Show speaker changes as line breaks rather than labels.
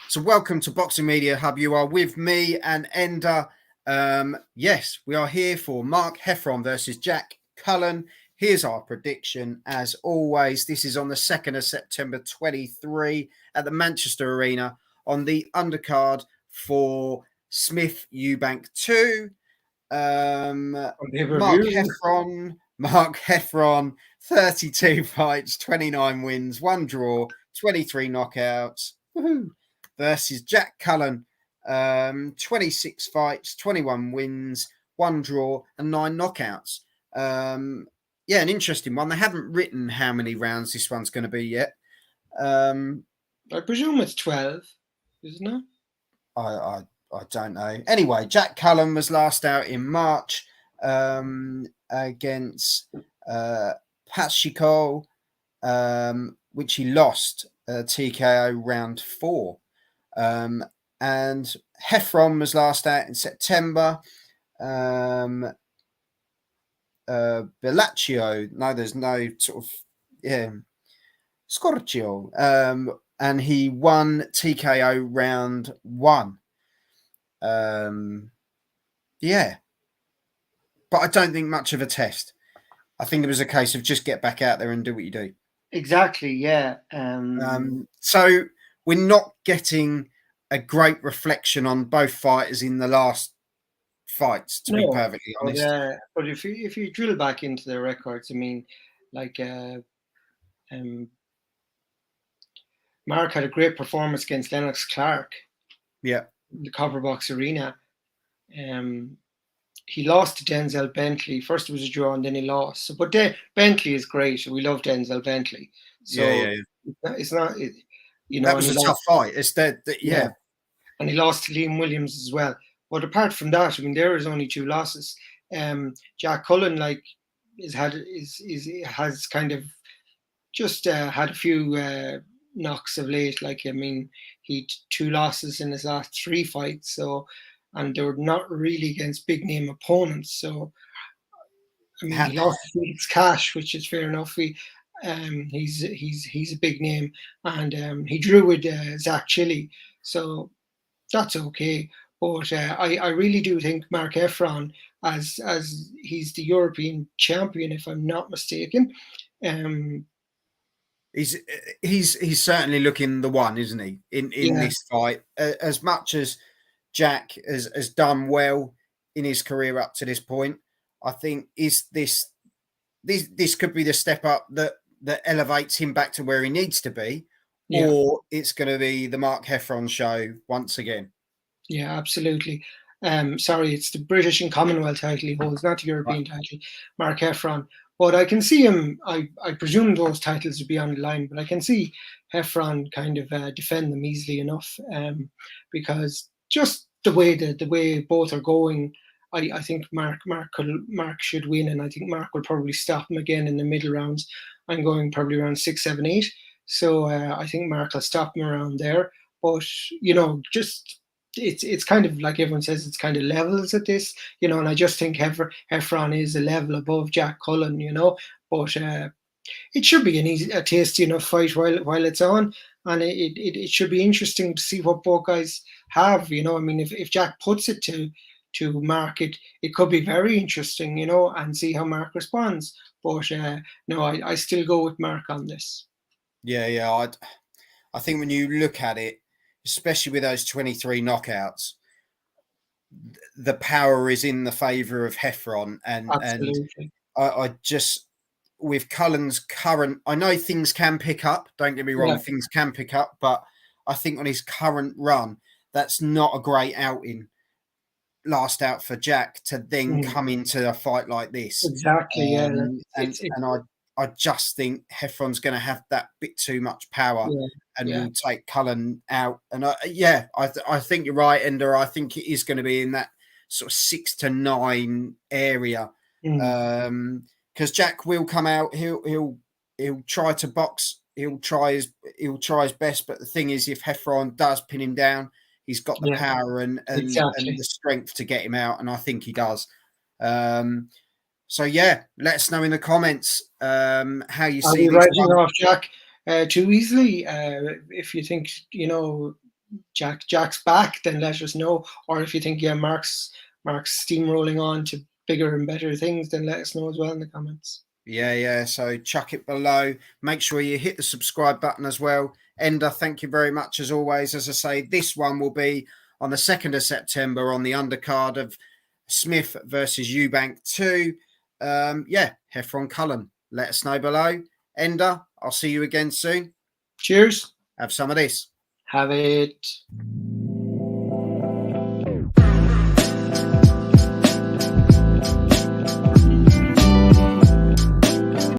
So welcome to Boxing Media Hub. You are with me and Ender. Yes, we are here for Mark Heffron versus Jack Cullen. Here's our prediction. As always, this is on the 2nd of September 23 at the Manchester Arena on the undercard for Smith Eubank 2. Mark Heffron, 32 fights, 29 wins, 1 draw, 23 knockouts. Woohoo! Versus Jack Cullen, 26 fights, 21 wins, 1 draw, and 9 knockouts. Yeah, an interesting one. They haven't written how many rounds this one's going to be yet.
I presume it's 12, isn't it?
I don't know. Anyway, Jack Cullen was last out in March against Pachiko, which he lost TKO round 4. And Heffron was last out in September. Bellaccio, no, there's no sort of, Scorchio, and he won TKO round 1. Yeah, but I don't think much of a test. I think it was a case of just get back out there and do what you do.
Exactly, yeah.
So we're not getting a great reflection on both fighters in the last fights, to be perfectly honest.
But if you drill back into their records, I mean, like Mark had a great performance against Lennox Clark.
Yeah.
In the Copper Box Arena. He lost to Denzel Bentley. First it was a draw and then he lost. So, but Bentley is great. We love Denzel Bentley. So it's not, you know.
That was a tough fight. It's yeah.
And he lost to Liam Williams as well. But apart from that, I mean, there is only 2 losses. Jack Cullen, like, has kind of just had a few knocks of late. Like, I mean, he had 2 losses in his last 3 fights. So, and they were not really against big name opponents. So, I mean, he lost to Felix Cash, which is fair enough. He's a big name, and he drew with Zach Chili, so that's okay. But I really do think Mark Heffron, as he's the European champion, if I'm not mistaken.
He's certainly looking the one, isn't he? In this fight, as much as Jack has done well in his career up to this point, I think this could be the step up that elevates him back to where he needs to be, or it's going to be the Mark Heffron show once again.
Yeah, absolutely. Sorry, it's the British and Commonwealth title he holds, not the European title, Mark Heffron. But I can see him, I presume those titles would be on the line, but I can see Heffron kind of defend them easily enough, because just the way both are going, I think Mark should win, and I think Mark will probably stop him again in the middle rounds. I'm going probably around 6, 7, 8. So I think Mark will stop him around there. But, you know, just it's kind of like everyone says, it's kind of levels at this, you know, and I just think Heffron is a level above Jack Cullen, you know. But it should be a tasty enough fight while it's on, and it should be interesting to see what both guys have, you know. I mean, if Jack puts it to Mark, it could be very interesting, you know, and see how Mark responds. But no, I still go with Mark on this.
Yeah, I think when you look at it, especially with those 23 knockouts, the power is in the favour of Heffron, and I just, with Cullen's current, I know things can pick up, don't get me wrong, things can pick up, but I think on his current run, that's not a great outing, last out for Jack, to then come into a fight like this.
Exactly,
and I just think Heffron's going to have that bit too much power and will take Cullen out. And I think you're right, Ender. I think it is going to be in that sort of 6 to 9 area, because Jack will come out. He'll try to box. He'll try his best. But the thing is, if Heffron does pin him down, he's got the power and the strength to get him out, and I think he does. So yeah, let us know in the comments how you see.
Are you writing off Jack too easily? If you think, you know, Jack's back, then let us know. Or if you think, yeah, Mark's steamrolling on to bigger and better things, then let us know as well in the comments.
Yeah. So chuck it below. Make sure you hit the subscribe button as well. Ender, thank you very much as always. As I say, this one will be on the 2nd of September on the undercard of Smith versus Eubank 2. Heffron Cullen. Let us know below. Ender, I'll see you again soon.
Cheers.
Have some of this.
Have it.